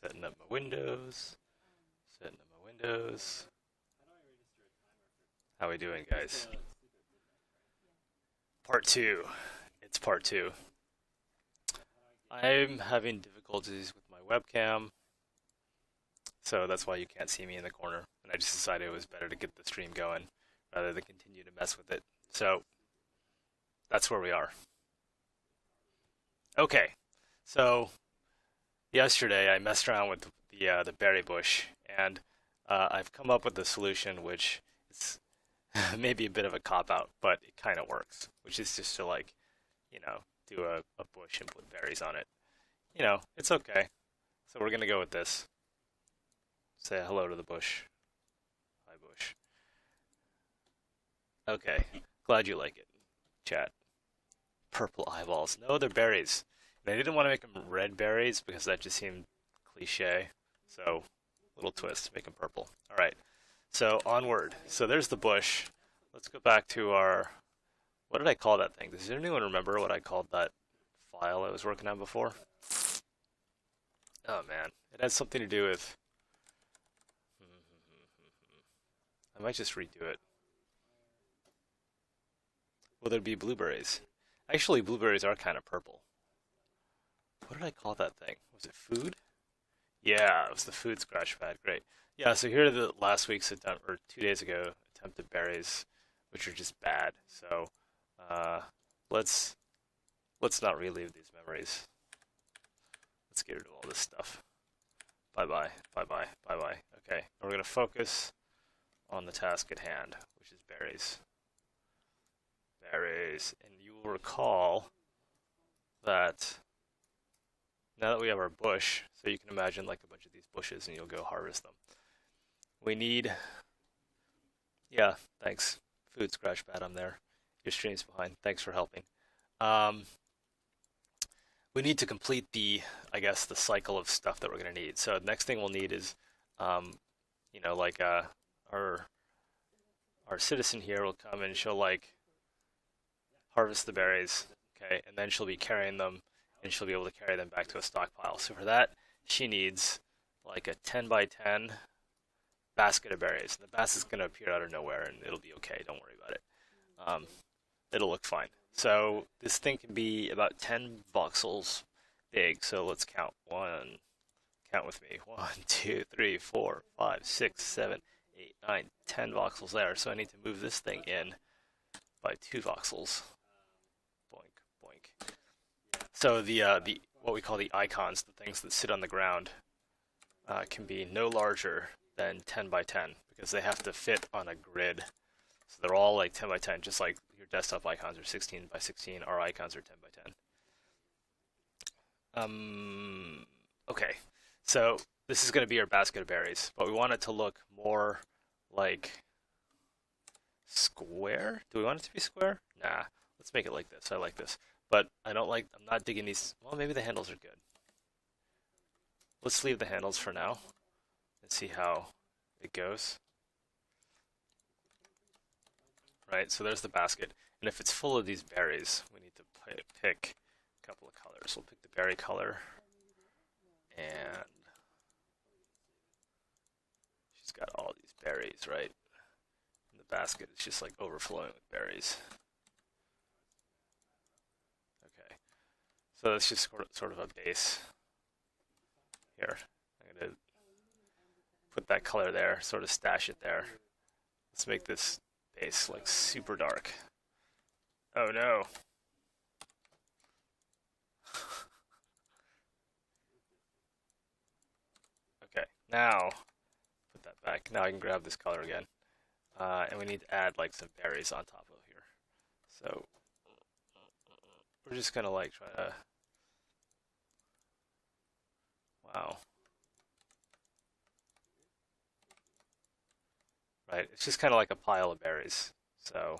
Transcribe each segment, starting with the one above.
Setting up my windows. Setting up my windows. How we doing, guys? Part 2. It's part 2. I'm having difficulties with my webcam, so that's why you can't see me in the corner. And I just decided it was better to get the stream going rather than continue to mess with it. So that's where we are. Okay, so yesterday I messed around with the berry bush, and I've come up with a solution which is maybe a bit of a cop-out, but it kind of works, which is just to, like, do a bush and put berries on it. It's okay. So we're going to go with this. Say hello to the bush. Hi, bush. Okay, glad you like it, chat. Purple eyeballs. No, they're berries. And I didn't want to make them red berries because that just seemed cliche. So, little twist, make them purple. All right, so onward. So there's the bush. Let's go back to our, what did I call that thing? Does anyone remember what I called that file I was working on before? Oh man, it has something to do with, I might just redo it. Will there be blueberries? Actually, blueberries are kind of purple. What did I call that thing? Was it food? Yeah, it was the food scratch pad. Great. Yeah, so here are the last week's attempt, or 2 days ago, attempted berries, which are just bad. So let's not relive these memories. Let's get rid of all this stuff. Bye bye. Bye bye. Bye bye. Okay, and we're gonna focus on the task at hand, which is berries. Berries, and you will recall that now that we have our bush, so you can imagine like a bunch of these bushes and you'll go harvest them. We need, yeah, thanks. Food scratch pad, I'm there. Your stream's behind. Thanks for helping. We need to complete I guess, the cycle of stuff that we're going to need. So the next thing we'll need is, like our citizen here will come and she'll like harvest the berries, okay, and then she'll be carrying them, and she'll be able to carry them back to a stockpile. So for that, she needs like a 10 by 10 basket of berries. The basket's going to appear out of nowhere, and it'll be okay. Don't worry about it. It'll look fine. So this thing can be about 10 voxels big. So let's count. Count with me. 1, 2, 3, 4, 5, 6, 7, 8, 9, 10 voxels there. So I need to move this thing in by 2 voxels. Boink, boink. So the what we call the icons, the things that sit on the ground, can be no larger than 10 by 10 because they have to fit on a grid. So they're all like 10 by 10, just like your desktop icons are 16 by 16. Our icons are 10 by 10. Okay, so this is going to be our basket of berries, but we want it to look more like square. Do we want it to be square? Nah, let's make it like this. I like this, but I'm not digging these. Well, maybe the handles are good. Let's leave the handles for now and see how it goes. Right, so there's the basket, and if it's full of these berries, we need to pick a couple of colors. We'll pick the berry color, and she's got all these berries, right? And the basket is just like overflowing with berries. Okay, so that's just sort of a base. Here, I'm going to put that color there, sort of stash it there. Let's make this base like super dark. Oh no. Okay, now put that back. Now I can grab this color again. And we need to add like some berries on top of here. So we're just gonna like try to, wow. Right, it's just kind of like a pile of berries. So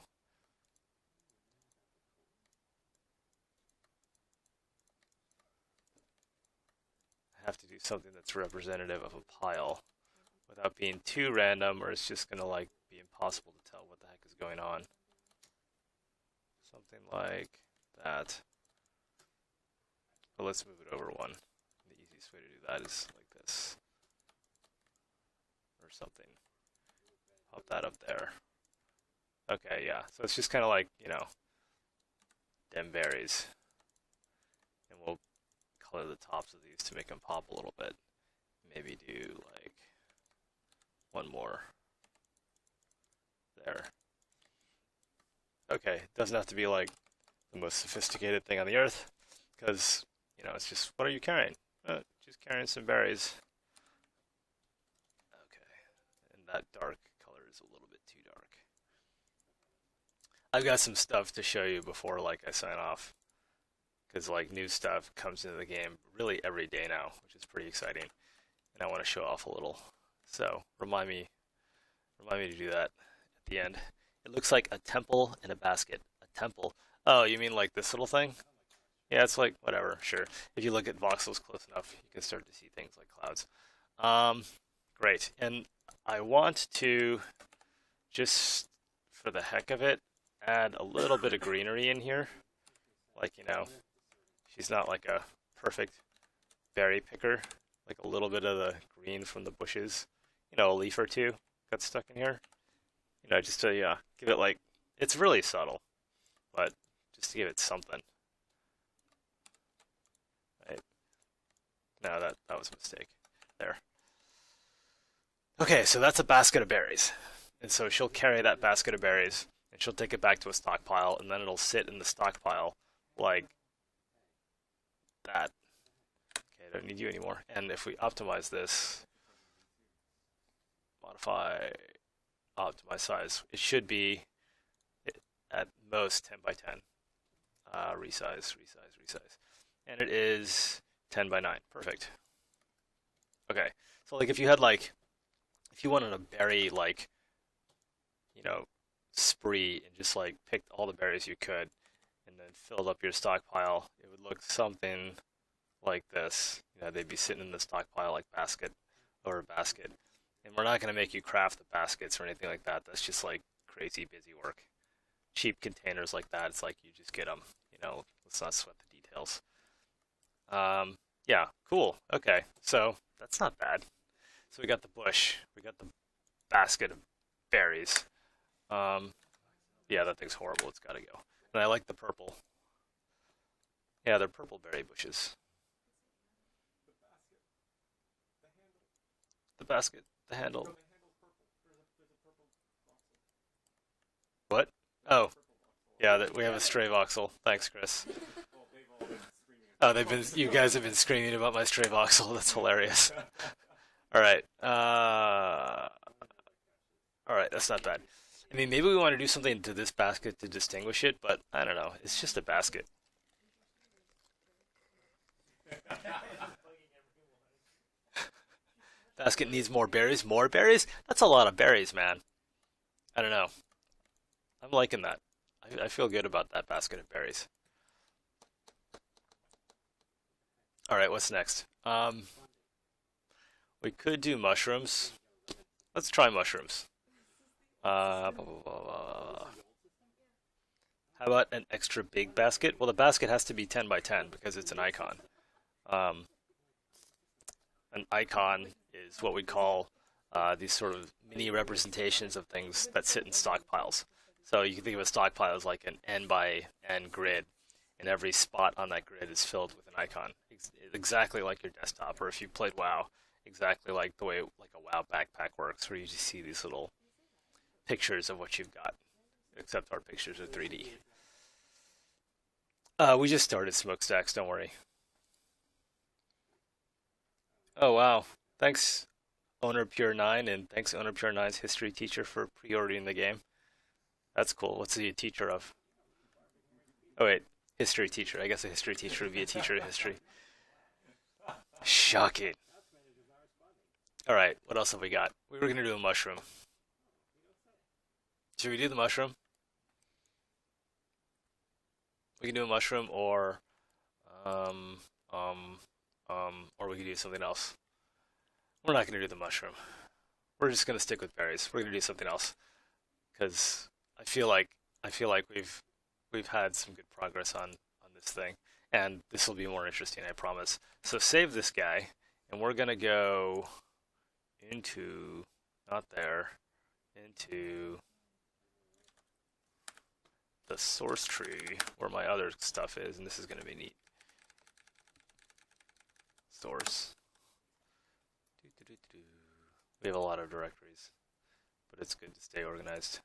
I have to do something that's representative of a pile without being too random, or it's just gonna like be impossible to tell what the heck is going on. Something like that. But let's move it over one. The easiest way to do that is like this. something. Pop that up there. Okay, yeah. So it's just kind of like, you know, dem berries. And we'll color the tops of these to make them pop a little bit. Maybe do like one more there. Okay, doesn't have to be like the most sophisticated thing on the earth, because, you know, it's just, what are you carrying? Just carrying some berries. Okay, and that dark color is a little bit too dark. I've got some stuff to show you before, like, I sign off, because, like, new stuff comes into the game really every day now, which is pretty exciting, and I want to show off a little. So remind me to do that at the end. It looks like a temple in a basket. A temple. Oh, you mean like this little thing? Yeah, it's like, whatever, sure. If you look at voxels close enough, you can start to see things like clouds. Great. And I want to, just for the heck of it, add a little bit of greenery in here. Like, you know, she's not like a perfect berry picker. Like a little bit of the green from the bushes. You know, a leaf or two got stuck in here. You know, just to, yeah, give it like, it's really subtle, but just to give it something. Right. No, that was a mistake. There. Okay, so that's a basket of berries. And so she'll carry that basket of berries, and she'll take it back to a stockpile, and then it'll sit in the stockpile like that. Okay, I don't need you anymore. And if we optimize this, modify, optimize size, it should be at most 10 by 10. Resize. And it is 10 by 9. Perfect. Okay, so like if you had like, if you wanted a berry like, you know, spree and just like picked all the berries you could and then filled up your stockpile, it would look something like this. You know, they'd be sitting in the stockpile like basket over basket. And we're not going to make you craft the baskets or anything like that. That's just like crazy busy work. Cheap containers like that, it's like you just get them. You know, let's not sweat the details. Yeah, cool. Okay, so that's not bad. So we got the bush, we got the basket of berries. Yeah, that thing's horrible. It's got to go. And I like the purple. Yeah, they're purple berry bushes. The basket, the handle. What? Oh, yeah, that we have a stray voxel. Thanks, Chris. Oh, you guys have been screaming about my stray voxel. That's hilarious. All right. All right, that's not bad. I mean, maybe we want to do something to this basket to distinguish it, but I don't know. It's just a basket. Basket needs more berries. More berries? That's a lot of berries, man. I don't know. I'm liking that. I feel good about that basket of berries. All right, what's next? We could do mushrooms. Let's try mushrooms. Blah, blah, blah, blah. How about an extra big basket? Well, the basket has to be 10 by 10 because it's an icon. Um, an icon is what we call these sort of mini representations of things that sit in stockpiles. So you can think of a stockpile as like an n by n grid, and every spot on that grid is filled with an icon, exactly like your desktop, or if you played WoW, exactly like the way like a WoW backpack works, where you just see these little pictures of what you've got, except our pictures are 3D. We just started Smokestacks, don't worry. Oh wow, thanks Owner Pure 9, and thanks Owner Pure 9's history teacher for pre-ordering the game. That's cool. What's he a teacher of? Oh wait, history teacher. I guess a history teacher would be a teacher of history. Shocking. All right, what else have we got? We were gonna do a mushroom. Should we do the mushroom? We can do a mushroom, um, um, or we can do something else. We're not gonna do the mushroom. We're just gonna stick with berries. We're gonna do something else because I feel like we've had some good progress on this thing, and this will be more interesting, I promise. So save this guy, and we're gonna go into. not there, into the source tree where my other stuff is, and this is going to be neat. Source. We have a lot of directories, but it's good to stay organized.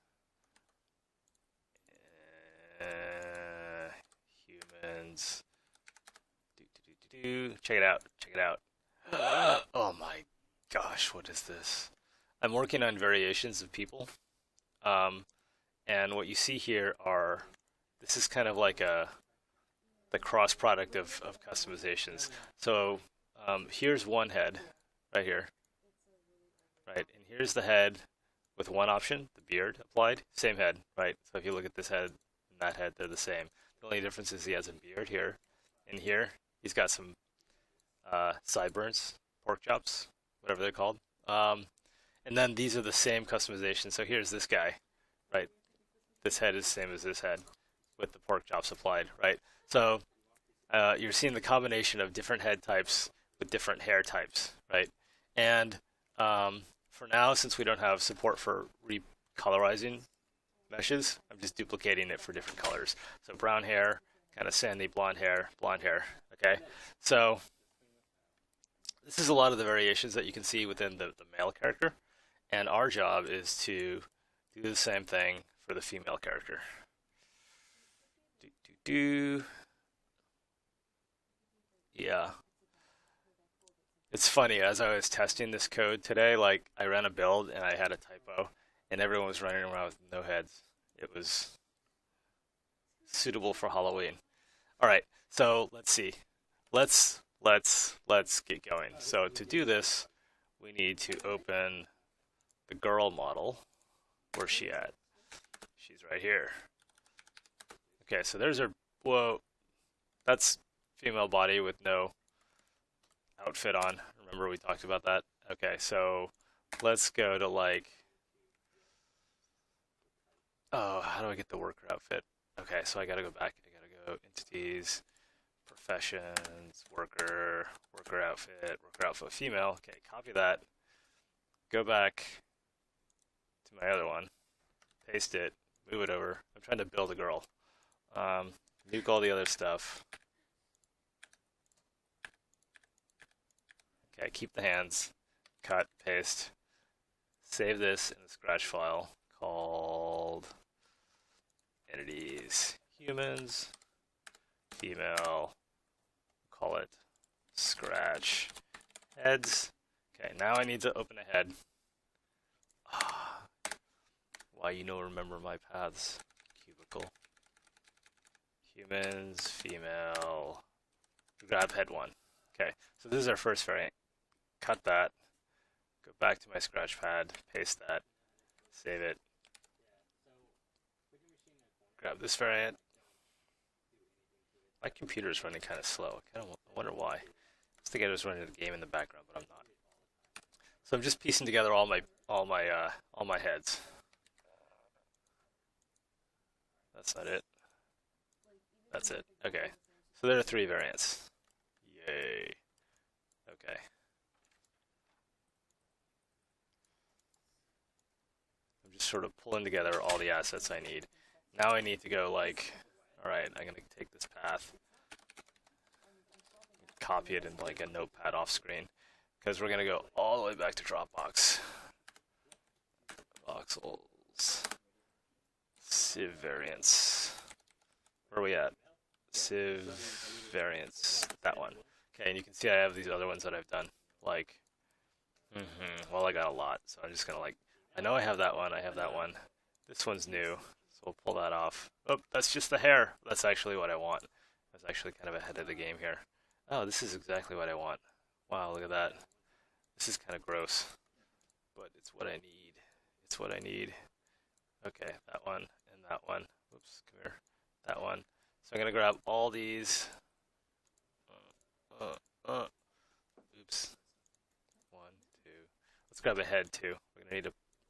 Humans. Check it out. Check it out. Oh my gosh, what is this? I'm working on variations of people. And what you see here are, this is kind of like the cross product of customizations. So here's one head right here, right? And here's the head with one option, the beard applied, same head, right? So if you look at this head and that head, they're the same. The only difference is he has a beard here, and here he's got some sideburns, pork chops, whatever they're called. And then these are the same customization. So here's this guy, right? This head is the same as this head with the pork chops applied, right? So you're seeing the combination of different head types with different hair types, right? And for now, since we don't have support for recolorizing meshes, I'm just duplicating it for different colors. So brown hair, kind of sandy blonde hair, okay? So this is a lot of the variations that you can see within the male character. And our job is to do the same thing for the female character. Yeah. It's funny, as I was testing this code today, like I ran a build and I had a typo and everyone was running around with no heads. It was suitable for Halloween. All right, so let's see. Let's get going. So to do this, we need to open the girl model. Where's she at? She's right here. Okay, so there's her. Whoa, that's female body with no outfit on. Remember we talked about that? Okay, so let's go to like, oh, how do I get the worker outfit? Okay, so I gotta go back. I gotta go entities, professions, worker outfit female. Okay, copy that. Go back to my other one, paste it, move it over. I'm trying to build a girl. Nuke all the other stuff. Okay, keep the hands, cut, paste, save this in a Scratch file called entities, humans, female, call it Scratch, heads. Okay, now I need to open a head. Why remember my paths, cubicle. Humans, female, grab head one. Okay, so this is our first variant. Cut that, go back to my Scratch pad, paste that, save it, grab this variant. My computer is running kind of slow. I wonder why. I was thinking I was running the game in the background, but I'm not. So I'm just piecing together all my heads. That's not it. That's it. Okay. So there are 3 variants. Yay. Okay. I'm just sort of pulling together all the assets I need. Now I need to go like, all right, I'm going to take this path, copy it in like a notepad off screen, because we're going to go all the way back to Dropbox. Voxels. Civ variants. Where are we at? Civ variants. That one. Okay, and you can see I have these other ones that I've done. Like, well, I got a lot, so I'm just gonna like, I know I have that one, This one's new, so we'll pull that off. Oh, that's just the hair. That's actually what I want. I was actually kind of ahead of the game here. Oh, this is exactly what I want. Wow, look at that. This is kind of gross, but it's what I need. It's what I need. Okay, that one and that one. Oops, come here. That one. So I'm gonna grab all these. Oops. 1, 2. Let's grab a head too. We're gonna need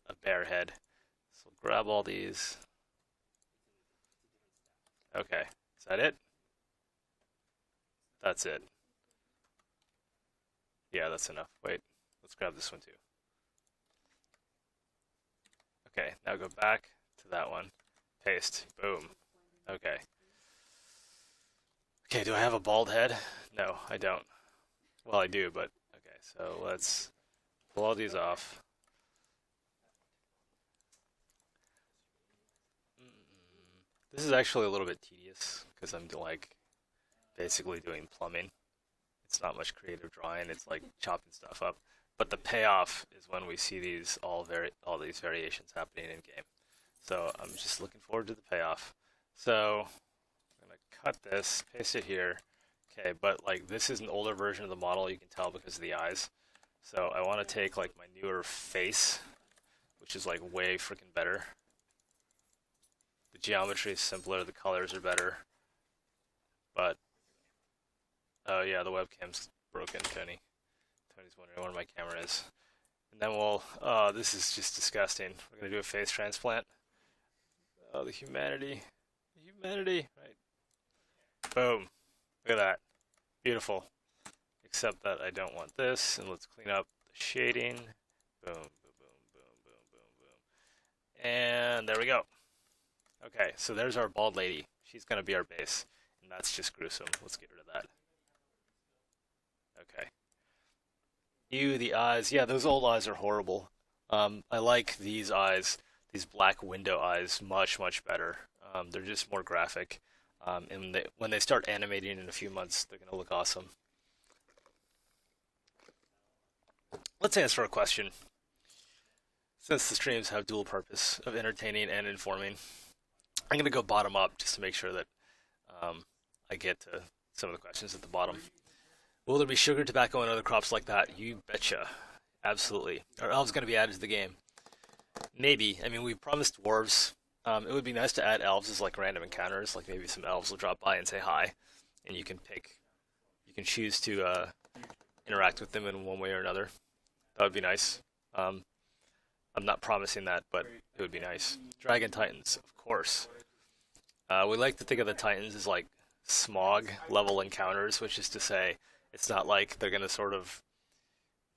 a bear head. So we'll grab all these. Okay, is that it? That's it. Yeah, that's enough. Wait, let's grab this one too. Okay, now go back to that one. Paste. Boom. Okay. Okay, do I have a bald head? No, I don't. Well, I do, but okay, so let's pull all these off. This is actually a little bit tedious because I'm like basically doing plumbing. It's not much creative drawing. It's like chopping stuff up. But the payoff is when we see all these variations happening in game. So I'm just looking forward to the payoff. So I'm gonna cut this, paste it here. Okay, but like this is an older version of the model. You can tell because of the eyes. So I want to take like my newer face, which is like way freaking better. The geometry is simpler. The colors are better. But oh yeah, the webcam's broken, Tony. Tony's wondering where my camera is. And then we'll, oh, this is just disgusting. We're gonna do a face transplant. Oh, the humanity. The humanity, right? Boom. Look at that. Beautiful. Except that I don't want this, and let's clean up the shading. Boom, boom, boom, boom, boom, boom, boom. And there we go. Okay, so there's our bald lady. She's gonna be our base. And that's just gruesome. Let's get rid of that. Okay. Ew, the eyes. Yeah, those old eyes are horrible. I like these eyes, these black window eyes, much, much better. They're just more graphic. And when they start animating in a few months, they're going to look awesome. Let's answer a question. Since the streams have dual purpose of entertaining and informing, I'm going to go bottom up just to make sure that I get to some of the questions at the bottom. Will there be sugar, tobacco, and other crops like that? You betcha. Absolutely. Are elves going to be added to the game? Maybe. I mean, we promised dwarves. It would be nice to add elves as like random encounters. Like maybe some elves will drop by and say hi, and you can choose to interact with them in one way or another. That would be nice. I'm not promising that, but it would be nice. Dragon Titans, of course. We like to think of the Titans as like smog level encounters, which is to say, it's not like they're going to sort of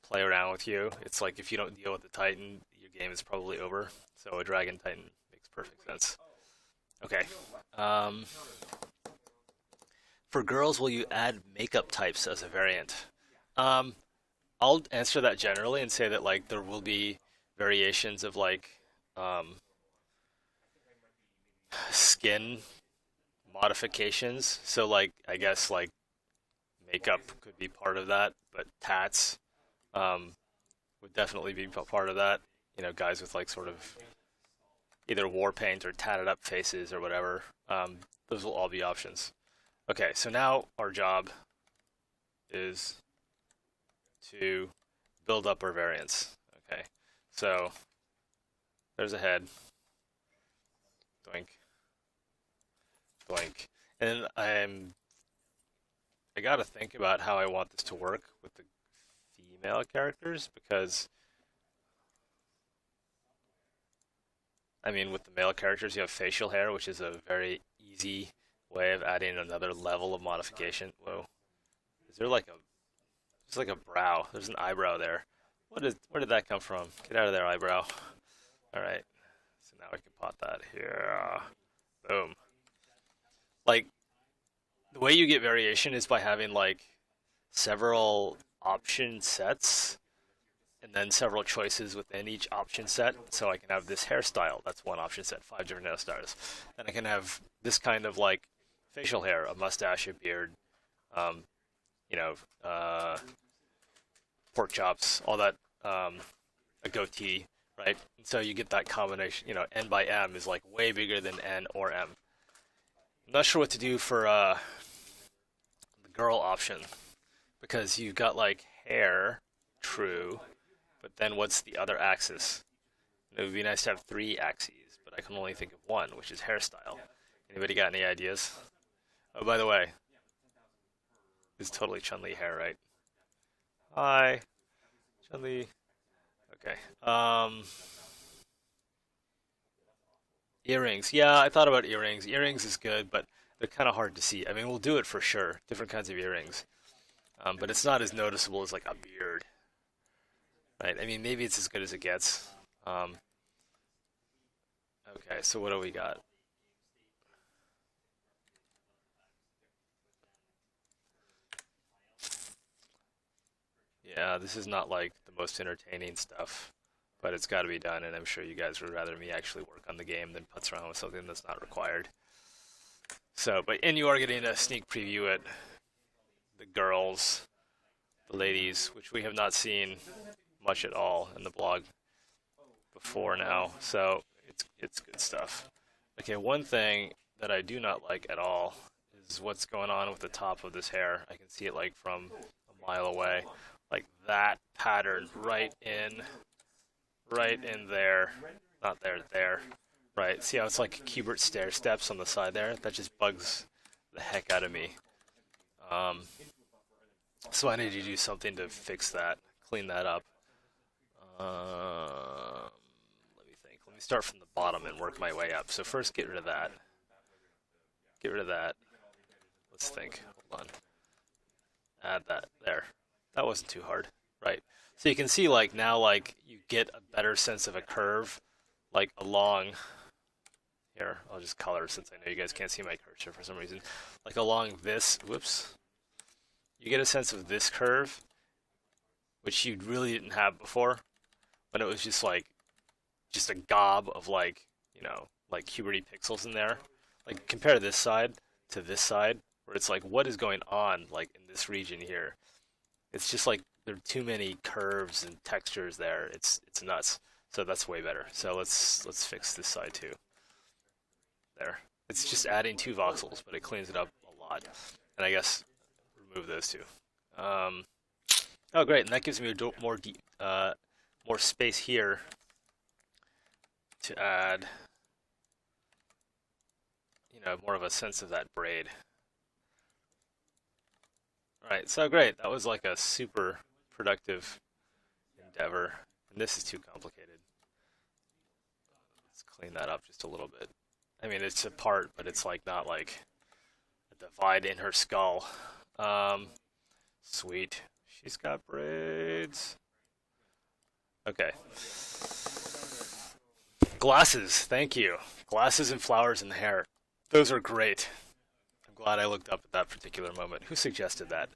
play around with you. It's like if you don't deal with the Titan, your game is probably over. So a Dragon Titan makes perfect sense. Okay. For girls, will you add makeup types as a variant? I'll answer that generally and say that like there will be variations of like skin modifications. So like I guess like makeup could be part of that, but tats would definitely be part of that. You know, guys with like sort of either war paint or tatted up faces or whatever. Those will all be options. Okay, so now our job is to build up our variants. Okay, so there's a head. Doink. Doink. And I gotta think about how I want this to work with the female characters because I mean with the male characters you have facial hair, which is a very easy way of adding another level of modification. Whoa. Is there like there's like a brow. There's an eyebrow there. Where did that come from? Get out of there, eyebrow. Alright. So now we can pot that here. Boom. Like the way you get variation is by having like several option sets and then several choices within each option set. So I can have this hairstyle, that's one option set, 5 different hairstyles. Then I can have this kind of like facial hair, a mustache, a beard, you know, pork chops, all that, a goatee, right? And so you get that combination, you know, N by M is like way bigger than N or M. I'm not sure what to do for the girl option because you've got like hair, true, but then what's the other axis? It would be nice to have 3 axes, but I can only think of one, which is hairstyle. Anybody got any ideas? Oh, by the way, this is totally Chun-Li hair, right? Hi, Chun-Li. Okay. Earrings. Yeah, I thought about earrings. Earrings is good, but they're kind of hard to see. I mean, we'll do it for sure. Different kinds of earrings. But it's not as noticeable as like a beard. Right? I mean, maybe it's as good as it gets. Okay, so what do we got? Yeah, this is not like the most entertaining stuff, but it's got to be done, and I'm sure you guys would rather me actually work on the game than putz around with something that's not required. So, and you are getting a sneak preview at the girls, the ladies, which we have not seen much at all in the blog before now. So it's good stuff. Okay, one thing that I do not like at all is what's going on with the top of this hair. I can see it like from a mile away. Like that pattern right in there. Not there, there. Right. See how it's like Cubert stair steps on the side there? That just bugs the heck out of me. So I need to do something to fix that, clean that up. Let me think. Let me start from the bottom and work my way up. So first, get rid of that. Get rid of that. Let's think. Hold on. Add that there. That wasn't too hard, right? So you can see like now like you get a better sense of a curve, like along here. I'll just color since I know you guys can't see my cursor for some reason. Like along this. Whoops. You get a sense of this curve, which you really didn't have before, when it was just like just a gob of like, you know, like puberty pixels in there. Like compare this side to this side, where it's like, what is going on like in this region here? It's just like there are too many curves and textures there. It's nuts. So that's way better. So let's fix this side too. There. It's just adding 2 voxels, but it cleans it up a lot. And I guess remove those two. Oh, great, and that gives me more space here to add, you know, more of a sense of that braid. All right, so great. That was like a super productive endeavor, and this is too complicated. Let's clean that up just a little bit. I mean, it's a part, but it's like not like a divide in her skull. Sweet. She's got braids. Okay. Glasses, thank you. Glasses and flowers in the hair. Those are great. I'm glad I looked up at that particular moment. Who suggested that?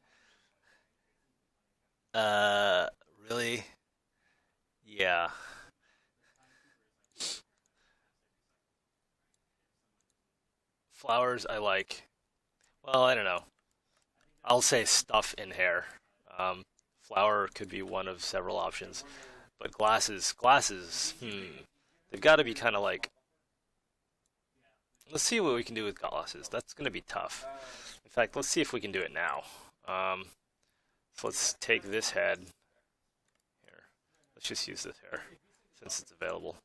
Uh, really? Yeah. Flowers I like. Well, I don't know. I'll say stuff in hair. Flower could be one of several options. But glasses, they've got to be kind of like. Let's see what we can do with glasses. That's going to be tough. In fact, let's see if we can do it now. So let's take this head here. Let's just use this hair since it's available.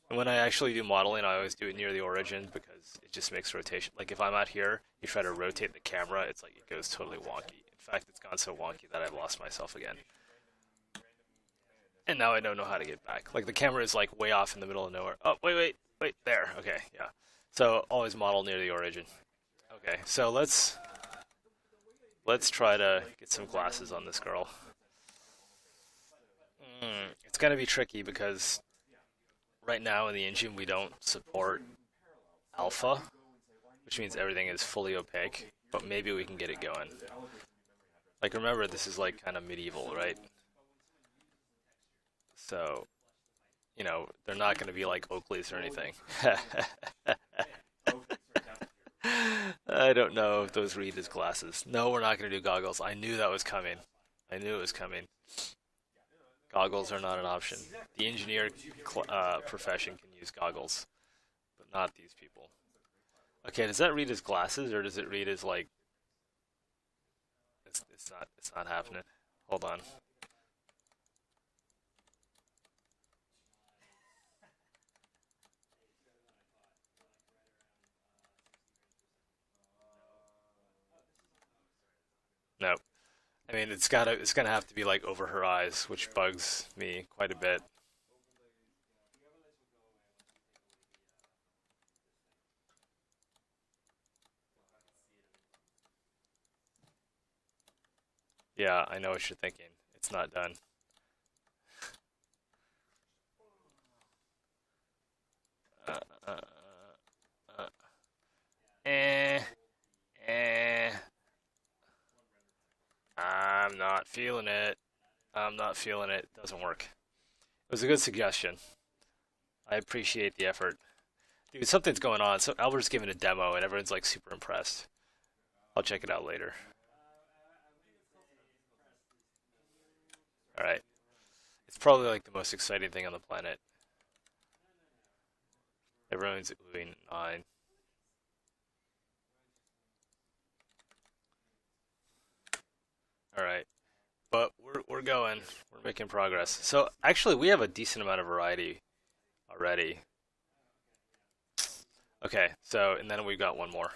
And when I actually do modeling, I always do it near the origin because it just makes rotation. Like if I'm out here, you try to rotate the camera, it's like it goes totally wonky. In fact, it's gone so wonky that I've lost myself again. And now I don't know how to get back. Like the camera is like way off in the middle of nowhere. Oh, wait, there. Okay, yeah. So always model near the origin. Okay, so let's try to get some glasses on this girl. It's gonna be tricky because right now in the engine we don't support alpha, which means everything is fully opaque, but maybe we can get it going. Like remember, this is like kind of medieval, right? So, you know, they're not going to be like Oakleys or anything. I don't know if those read as glasses. No, we're not going to do goggles. I knew that was coming. I knew it was coming. Goggles are not an option. The engineer profession can use goggles, but not these people. Okay, does that read as glasses or does it read as like? It's not happening. Hold on. No. I mean, it's gonna have to be like over her eyes, which bugs me quite a bit. Yeah, I know what you're thinking. It's not done. not feeling it. I'm not feeling it. Doesn't work. It was a good suggestion. I appreciate the effort. Dude, something's going on. So Albert's giving a demo and everyone's like super impressed. I'll check it out later. All right. It's probably like the most exciting thing on the planet. Everyone's oohing 9. All right. But we're going. We're making progress. So actually we have a decent amount of variety already. Okay, so and then we've got one more.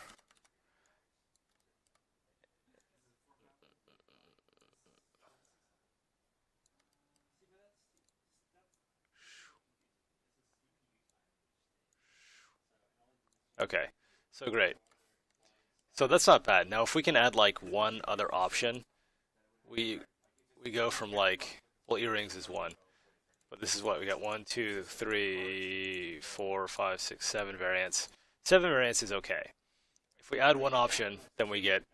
Okay, so great. So that's not bad. Now if we can add like one other option, we we go from like, well, earrings is one, but this is what we got: one, two, three, four, five, six, 7 variants. 7 variants is okay. If we add one option, then we get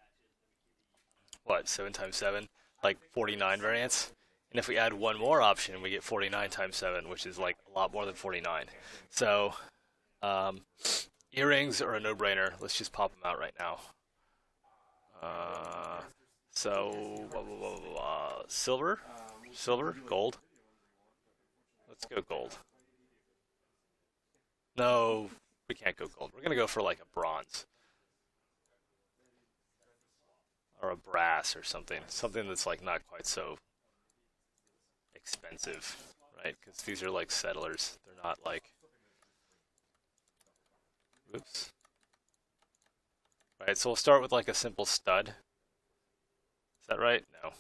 what, 7 times 7, like 49 variants. And if we add one more option, we get 49 times 7, which is like a lot more than 49. So um, earrings are a no-brainer. Let's just pop them out right now. Uh, so blah, blah, blah, blah, blah. Silver, gold. Let's go gold. No, we can't go gold. We're gonna go for like a bronze or a brass or something that's like not quite so expensive, right? Because these are like settlers. They're not like, oops. Right, so we'll start with like a simple stud. Is that right? No.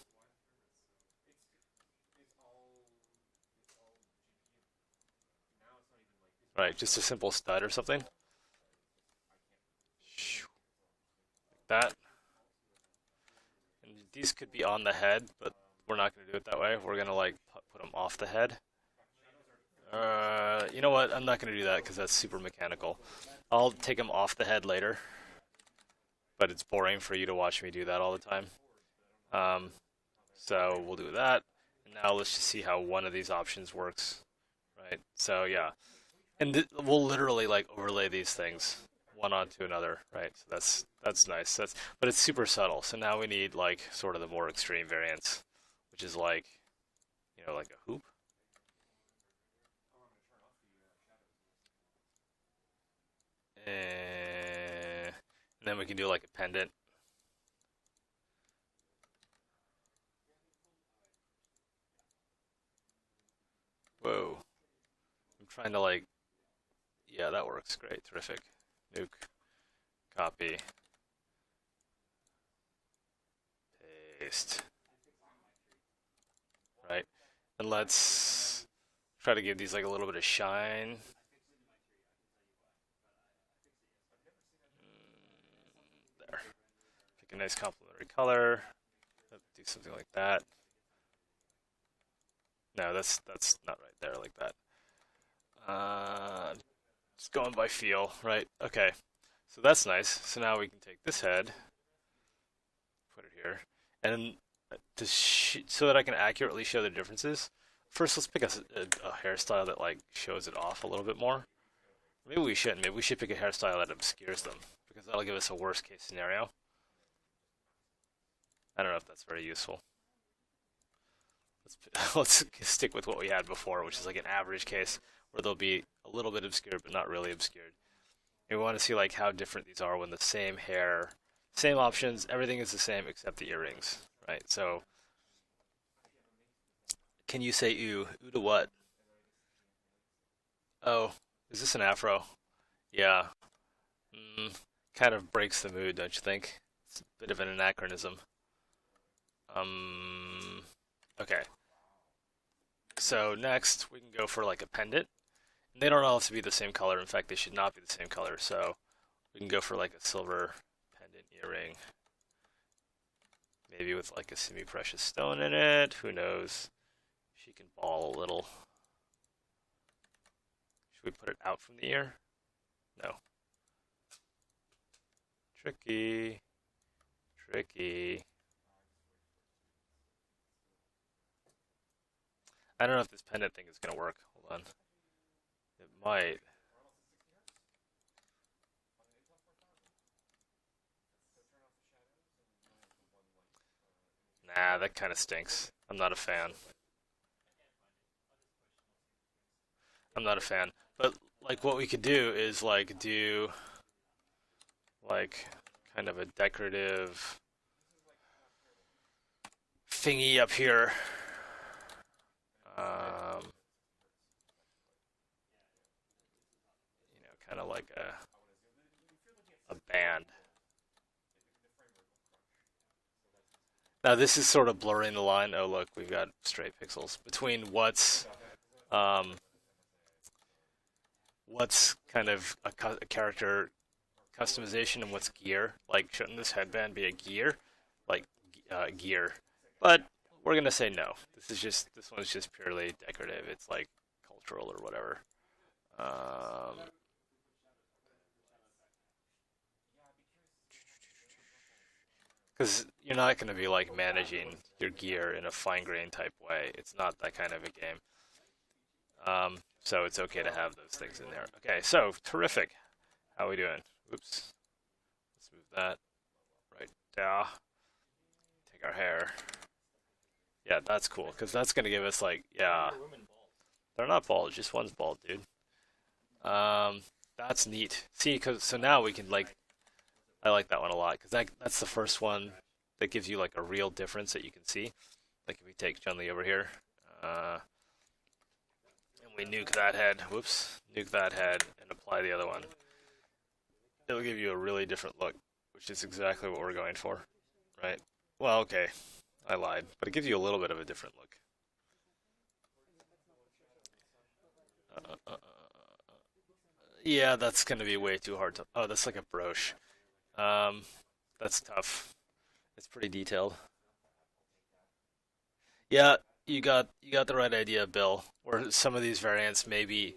Right, just a simple stud or something. Like that. And these could be on the head, but we're not going to do it that way. We're going to like put them off the head. You know what? I'm not going to do that because that's super mechanical. I'll take them off the head later, but it's boring for you to watch me do that all the time. So we'll do that. And now let's just see how one of these options works, right? So yeah, and we'll literally like overlay these things one onto another, right? So that's nice. But it's super subtle. So now we need like sort of the more extreme variants, which is like, like a hoop. And then we can do like a pendant. Whoa. I'm trying to like, yeah, that works great. Terrific. Nuke. Copy. Paste. Right. And let's try to give these like a little bit of shine. There. Pick a nice complementary color. Do something like that. No, that's not right there like that. Just going by feel, right? Okay. So that's nice. So now we can take this head, put it here, and so that I can accurately show the differences. First, let's pick a hairstyle that like shows it off a little bit more. Maybe we shouldn't. Maybe we should pick a hairstyle that obscures them, because that'll give us a worst case scenario. I don't know if that's very useful. Let's stick with what we had before, which is like an average case where they'll be a little bit obscured but not really obscured. And we want to see like how different these are when the same hair, same options, everything is the same except the earrings, right? So can you say ooh? Ooh to what? Oh, is this an afro? Yeah. Mm, kind of breaks the mood, don't you think? It's a bit of an anachronism. Um, okay. So next we can go for like a pendant. They don't all have to be the same color. In fact, they should not be the same color. So we can go for like a silver pendant earring. Maybe with like a semi-precious stone in it. Who knows? She can ball a little. Should we put it out from the ear? No. Tricky. Tricky. I don't know if this pendant thing is gonna work. Hold on. It might. Nah, that kind of stinks. I'm not a fan. I'm not a fan. But like what we could do is like do like kind of a decorative thingy up here. Um, kind of like a band. Now this is sort of blurring the line. Oh look, we've got stray pixels between um, what's kind of a character customization and what's gear. Like, shouldn't this headband be a gear? Like, gear. But we're gonna say no. This one's just purely decorative. It's like cultural or whatever. Um, because you're not gonna be like managing your gear in a fine grain type way. It's not that kind of a game. So it's okay to have those things in there. Okay, so terrific. How are we doing? Oops. Let's move that right there. Take our hair. Yeah, that's cool, because that's going to give us, like, yeah. They're not bald, just one's bald, dude. That's neat. See, so now we can, like, I like that one a lot, because that's the first one that gives you, like, a real difference that you can see. Like, if we take Chun-Li over here, and we nuke that head, whoops, nuke that head, and apply the other one. It'll give you a really different look, which is exactly what we're going for, right? Well, okay, I lied, but it gives you a little bit of a different look. Yeah, that's gonna be way too hard to. Oh, that's like a brooch. Um, that's tough. It's pretty detailed. Yeah, you got the right idea, Bill. Or some of these variants may be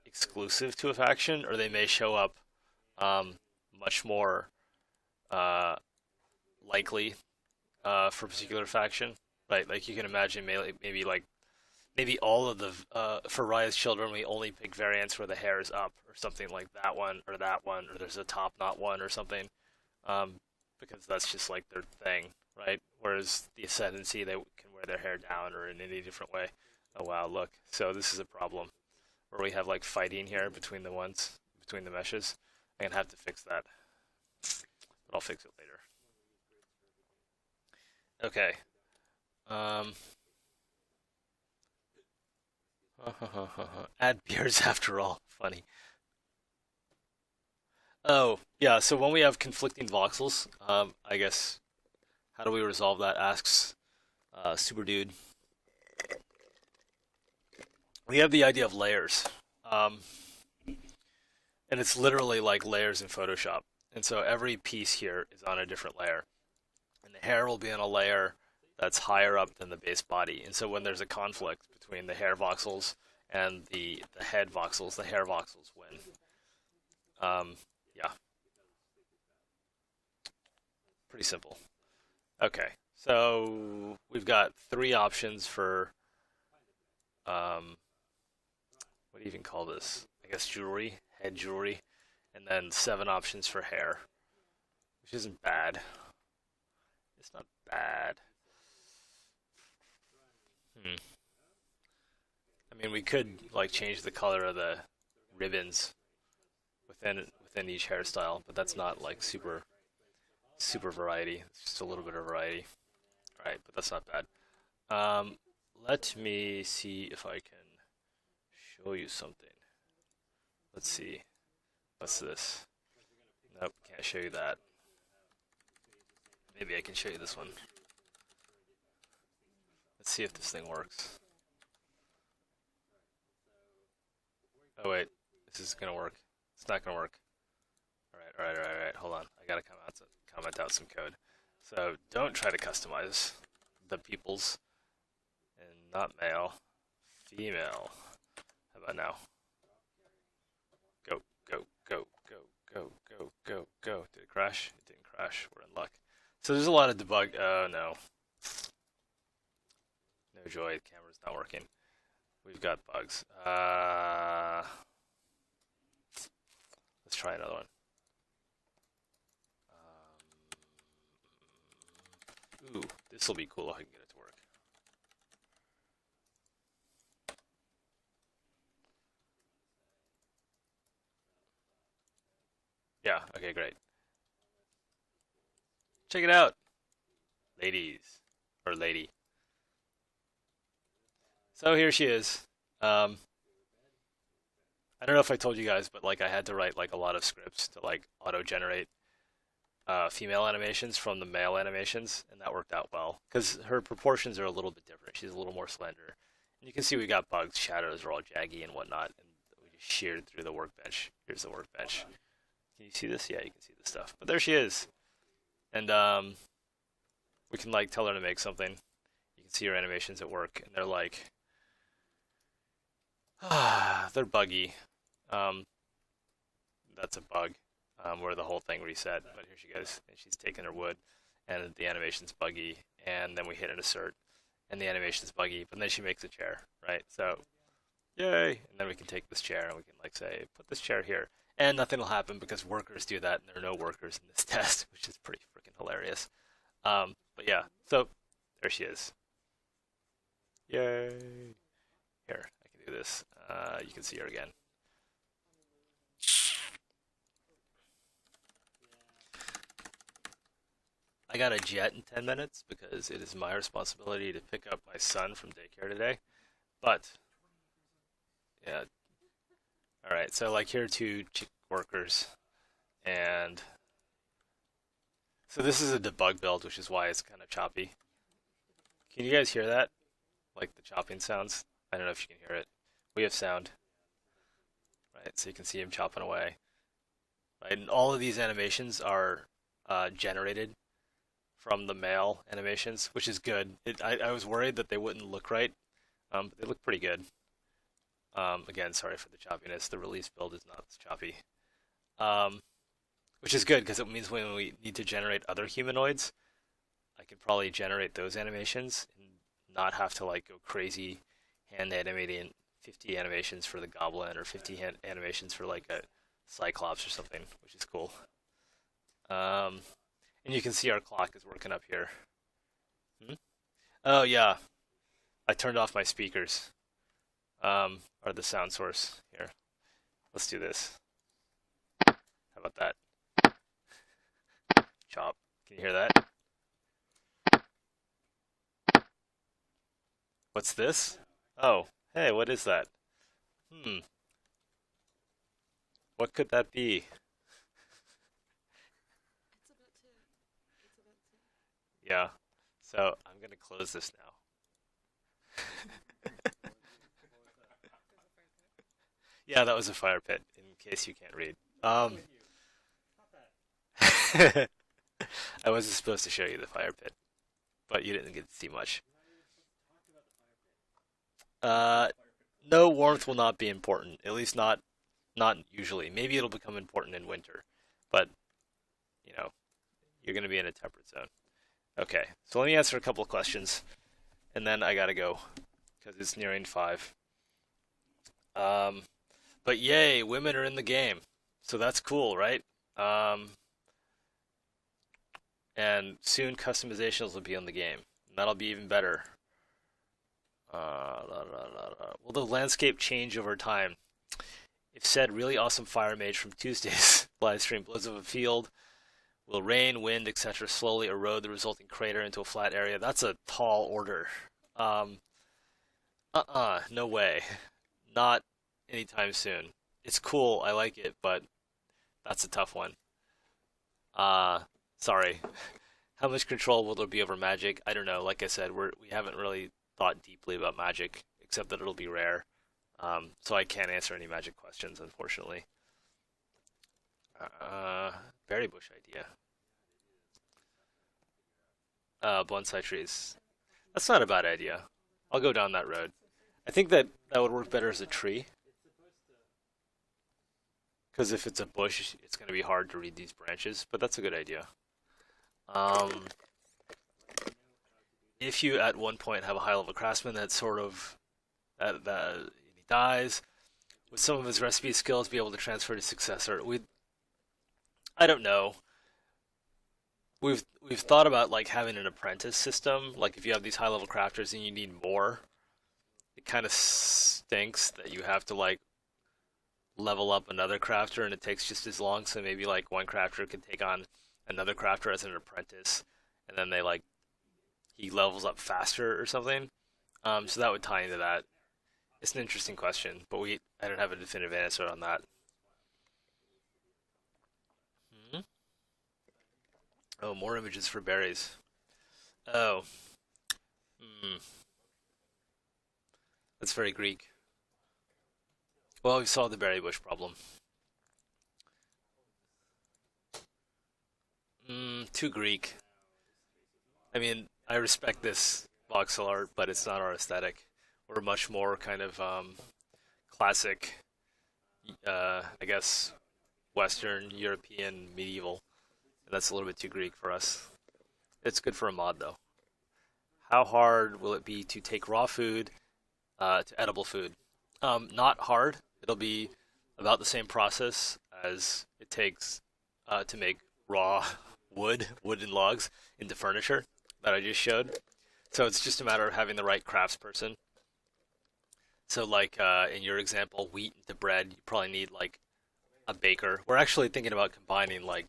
exclusive to a faction, or they may show up um, much more uh, likely for a particular faction. Right, like you can imagine, maybe all of the for Raya's children, we only pick variants where the hair is up, or something like that one, or there's a top knot one, or something, um, because that's just like their thing, right? Whereas the Ascendancy, they can wear their hair down or in any different way. Oh wow, look. So this is a problem where we have like fighting here between the meshes. I'm gonna have to fix that, but I'll fix it later. Okay. Um, add beards after all. Funny. Oh, yeah, so when we have conflicting voxels, I guess, how do we resolve that? Asks Super Dude. We have the idea of layers. Um, and it's literally like layers in Photoshop. And so every piece here is on a different layer. And the hair will be on a layer that's higher up than the base body. And so when there's a conflict between the hair voxels and the head voxels, the hair voxels win. Yeah, pretty simple. Okay, so we've got three options for um, what do you even call this? I guess jewelry, head jewelry, and then seven options for hair, which isn't bad. It's not bad. Hmm. I mean, we could like change the color of the ribbons within each hairstyle, but that's not like super variety. It's just a little bit of variety. All right, but that's not bad. Um, Let me see if I can show you something. Let's see. What's this? Nope, can't show you that. Maybe I can show you this one. Let's see if this thing works. Oh wait, this is gonna work. It's not gonna work. All right. Hold on. I gotta comment out some code. So don't try to customize the peoples, and not male, female. How about now? Go, go, go, go, go, go, go, go. Did it crash? It didn't crash. We're in luck. So there's a lot of debug. Oh no. No joy. The camera's it's not working. We've got bugs. Let's try another one. Ooh, this will be cool if I can get it to work. Yeah, okay, great. Check it out, ladies. Or lady. So here she is. I don't know if I told you guys, but like I had to write like a lot of scripts to like auto-generate female animations from the male animations, and that worked out well because her proportions are a little bit different. She's a little more slender, and you can see we got bugs, shadows are all jaggy and whatnot, and we just sheared through the workbench. Here's the workbench. Can you see this? Yeah, you can see this stuff. But there she is, and we can like tell her to make something. You can see her animations at work, and they're like, they're buggy. That's a bug. Where the whole thing reset, but here she goes, and she's taking her wood, and the animation's buggy, and then we hit an assert, and the animation's buggy, but then she makes a chair, right? So, yay! And then we can take this chair, and we can like say, put this chair here, and nothing will happen because workers do that, and there are no workers in this test, which is pretty freaking hilarious. But yeah, so there she is. Yay! Here, I can do this. You can see her again. I got a jet in 10 minutes because it is my responsibility to pick up my son from daycare today. But, yeah. Alright, so like here are two workers. And so this is a debug build, which is why it's kind of choppy. Can you guys hear that? Like the chopping sounds? I don't know if you can hear it. We have sound. Right, so you can see him chopping away. Right, and all of these animations are generated from the male animations, which is good. I was worried that they wouldn't look right, but they look pretty good. Again, sorry for the choppiness. The release build is not as choppy, which is good because it means when we need to generate other humanoids, I can probably generate those animations and not have to like go crazy hand animating 50 animations for the goblin or 50 animations for like a cyclops or something, which is cool. And you can see our clock is working up here. Oh yeah, I turned off my speakers. Or the sound source. Here, let's do this. How about that? Chop. Can you hear that? What's this? Oh, hey, what is that? What could that be? Yeah, so I'm gonna close this now. Yeah, that was a fire pit, in case you can't read. I wasn't supposed to show you the fire pit, but you didn't get to see much. Uh, no, warmth will not be important, at least not usually. Maybe it'll become important in winter, but you know, you're gonna be in a temperate zone. Okay, so let me answer a couple of questions, and then I gotta go because it's nearing 5. Um, but yay, women are in the game, so that's cool, right? Um, and soon customizations will be in the game, and that'll be even better. Will the landscape change over time? If said really awesome fire mage from Tuesday's live stream blows up a field, will rain, wind, etc. slowly erode the resulting crater into a flat area? That's a tall order. Um, no way. Not anytime soon. It's cool, I like it, but that's a tough one. Uh, Sorry. How much control will there be over magic? I don't know. Like I said, we haven't really thought deeply about magic, except that it'll be rare. So I can't answer any magic questions, unfortunately. Berry bush idea. Bonsai trees. That's not a bad idea. I'll go down that road. I think that that would work better as a tree, because if it's a bush, it's going to be hard to read these branches, but that's a good idea. Um, if you at one point have a high level craftsman that sort of that he dies, with some of his recipe skills, be able to transfer to successor. I don't know. We've thought about like having an apprentice system. Like if you have these high level crafters and you need more, it kind of stinks that you have to like level up another crafter and it takes just as long. So maybe like one crafter can take on another crafter as an apprentice, and then they like he levels up faster or something. So that would tie into that. It's an interesting question, but I don't have a definitive answer on that. Hmm? Oh, more images for berries. Oh, hmm. That's very Greek. Well, we solved the berry bush problem. Too Greek. I mean, I respect this voxel art, but it's not our aesthetic. We're much more kind of classic, I guess, Western European medieval. And that's a little bit too Greek for us. It's good for a mod though. How hard will it be to take raw food to edible food? Not hard. It'll be about the same process as it takes to make raw wooden logs into furniture that I just showed. So it's just a matter of having the right craftsperson. So like in your example, wheat into bread, you probably need like a baker. We're actually thinking about combining like,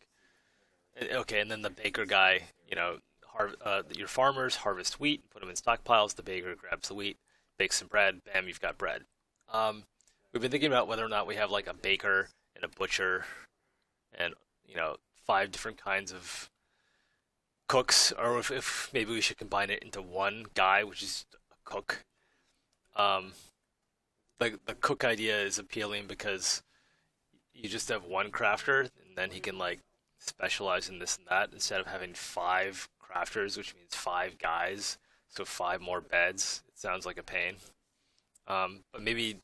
okay, and then the baker guy, your farmers harvest wheat, put them in stockpiles. The baker grabs the wheat, bakes some bread. Bam, you've got bread. Um, we've been thinking about whether or not we have like a baker and a butcher, and 5 different kinds of cooks, or if maybe we should combine it into one guy, which is a cook. Um, the cook idea is appealing because you just have one crafter, and then he can like specialize in this and that instead of having 5 crafters, which means 5 guys, so 5 more beds. It sounds like a pain. But maybe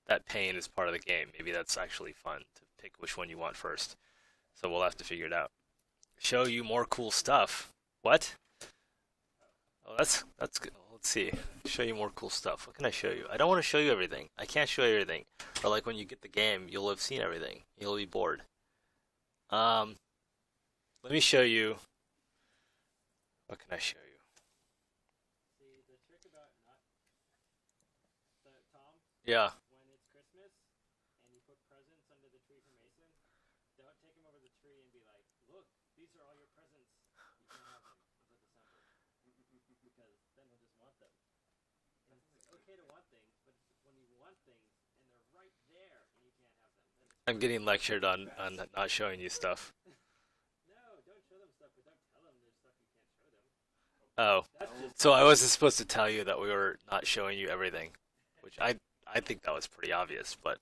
that pain is part of the game. Maybe that's actually fun to pick which one you want first. So we'll have to figure it out. Show you more cool stuff. What? Oh, that's good. Let's see. Show you more cool stuff. What can I show you? I don't want to show you everything. I can't show you everything. Or like when you get the game, you'll have seen everything. You'll be bored. Um, Let me show you. What can I show you? See, the trick about Tom, Yeah. when it's Christmas and you put presents under the tree for Mason, don't take him over the tree and be like, look, these are all your presents. You can't have them until December. Because then he'll just want them. And it's okay to want things, but when you want things and they're right there and you can't have them, then I'm getting lectured on not showing you stuff. no, don't show them stuff, but don't tell them there's stuff you can't show them. Oh, That's just so I wasn't supposed to tell you that we were not showing you everything, which I think that was pretty obvious, but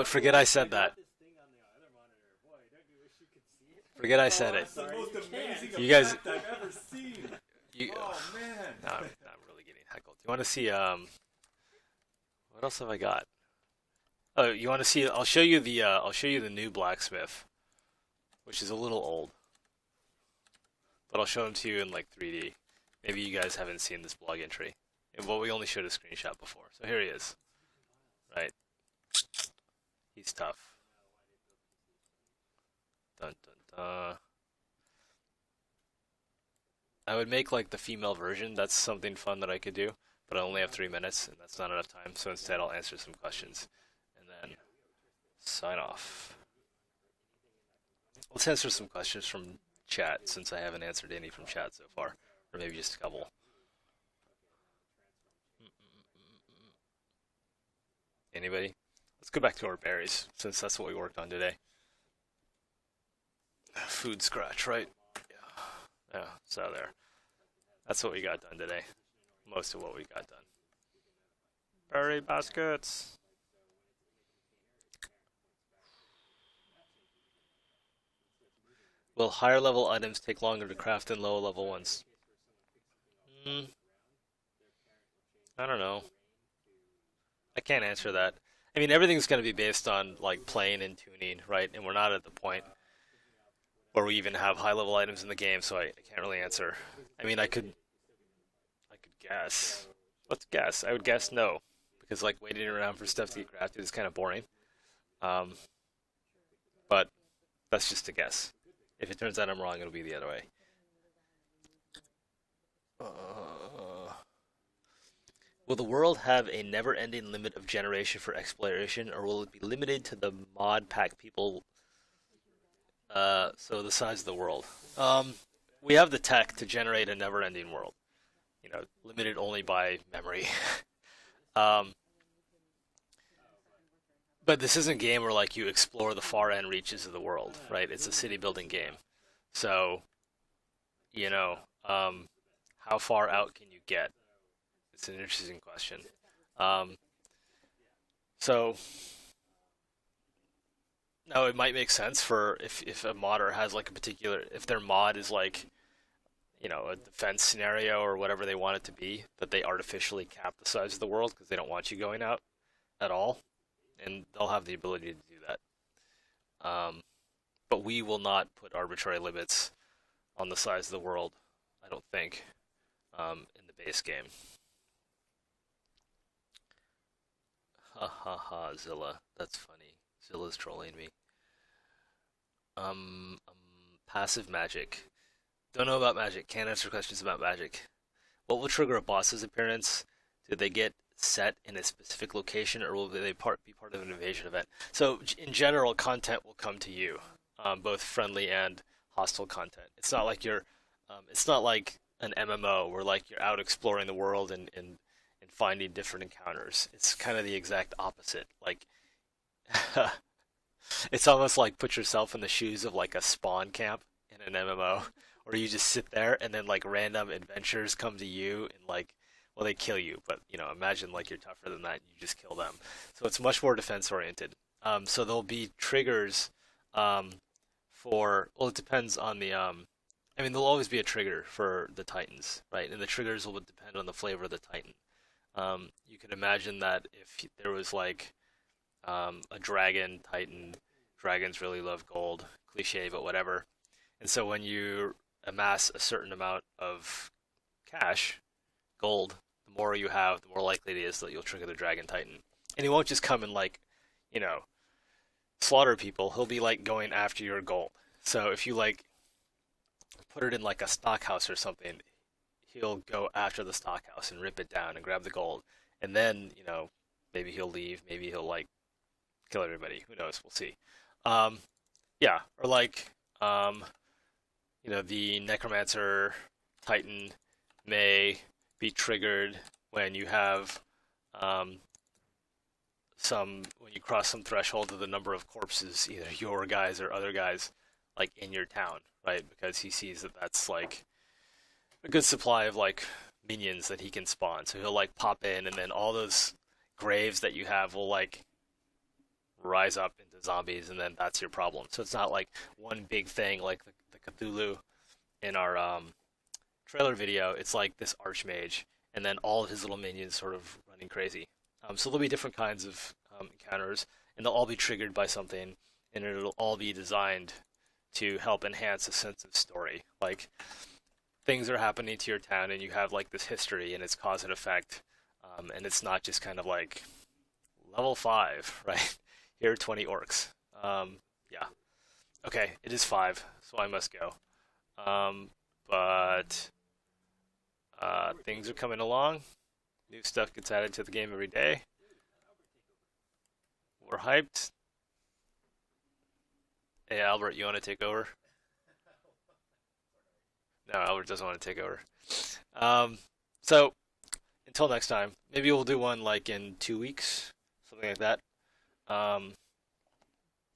forget I said that. this thing on the other monitor. Boy, don't you wish you could see it? Forget I said it. That's the most amazing You guys- effect I've ever seen. You, Oh man. no, I'm really getting heckled. You want to see what else have I got? Oh, you want to see? I'll show you the new blacksmith, which is a little old, but I'll show them to you in like 3D. Maybe you guys haven't seen this blog entry. Well, we only showed a screenshot before, so here he is. Right, he's tough. Dun dun dun. I would make like the female version. That's something fun that I could do, but I only have 3 minutes, and that's not enough time. So instead, I'll answer some questions, and then sign off. Let's answer some questions from chat, since I haven't answered any from chat so far, or maybe just a couple. Anybody? Let's go back to our berries, since that's what we worked on today. Food scratch, right? Yeah, so there. That's what we got done today. Most of what we got done. Berry baskets. Will higher level items take longer to craft than lower level ones? I don't know. I can't answer that. I mean, everything's going to be based on like playing and tuning, right? And we're not at the point or we even have high-level items in the game, so I can't really answer. I mean, I could guess. Let's guess. I would guess no, because like waiting around for stuff to get crafted is kind of boring. Um, but that's just a guess. If it turns out I'm wrong, it'll be the other way. Uh, will the world have a never-ending limit of generation for exploration, or will it be limited to the mod pack people? So the size of the world. We have the tech to generate a never-ending world. You know, limited only by memory. um, but this isn't a game where like you explore the far end reaches of the world, right? It's a city building game. So, you know, how far out can you get? It's an interesting question. Um, so, no, it might make sense for if a modder has like a particular, if their mod is like, you know, a defense scenario or whatever they want it to be, that they artificially cap the size of the world because they don't want you going out at all, and they'll have the ability to do that. But we will not put arbitrary limits on the size of the world, I don't think, in the base game. Ha ha ha, Zilla. That's funny. Zilla's trolling me. Um, um, passive magic. Don't know about magic. Can't answer questions about magic. What will trigger a boss's appearance? Do they get set in a specific location, or will they be part of an invasion event? So, in general, content will come to you, both friendly and hostile content. It's not like it's not like an MMO where like you're out exploring the world and finding different encounters. It's kind of the exact opposite. Like, it's almost like put yourself in the shoes of like a spawn camp in an MMO, where you just sit there and then like random adventures come to you and like, well, they kill you, but you know, imagine like you're tougher than that and you just kill them. So it's much more defense oriented. So there'll be triggers um, well, it depends on I mean, there'll always be a trigger for the Titans, right? And the triggers will depend on the flavor of the Titan. You can imagine that if there was like a dragon Titan, dragons really love gold, cliche, but whatever. And so when you amass a certain amount of cash, gold, the more you have, the more likely it is that you'll trigger the Dragon Titan. And he won't just come and like, you know, slaughter people. He'll be like going after your gold. So if you like put it in like a stock house or something, he'll go after the stock house and rip it down and grab the gold. And then, you know, maybe he'll leave, maybe he'll like kill everybody. Who knows? We'll see. Um, yeah, or like you know, the Necromancer Titan may be triggered when you have when you cross some threshold of the number of corpses, either your guys or other guys, like in your town, right? Because he sees that that's like a good supply of like minions that he can spawn. So he'll like pop in, and then all those graves that you have will like rise up into zombies, and then that's your problem. So it's not like one big thing like the Cthulhu in our trailer video. It's like this archmage, and then all of his little minions sort of running crazy. So there'll be different kinds of encounters, and they'll all be triggered by something, and it'll all be designed to help enhance a sense of story. Like, things are happening to your town, and you have like this history, and it's cause and effect, and it's not just kind of like level 5, right? Here are 20 orcs. Yeah. Okay, it is 5, so I must go. But things are coming along. New stuff gets added to the game every day. We're hyped. Hey, Albert, you want to take over? No, Albert doesn't want to take over. So, until next time, maybe we'll do one like in 2 weeks, something like that.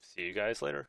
See you guys later.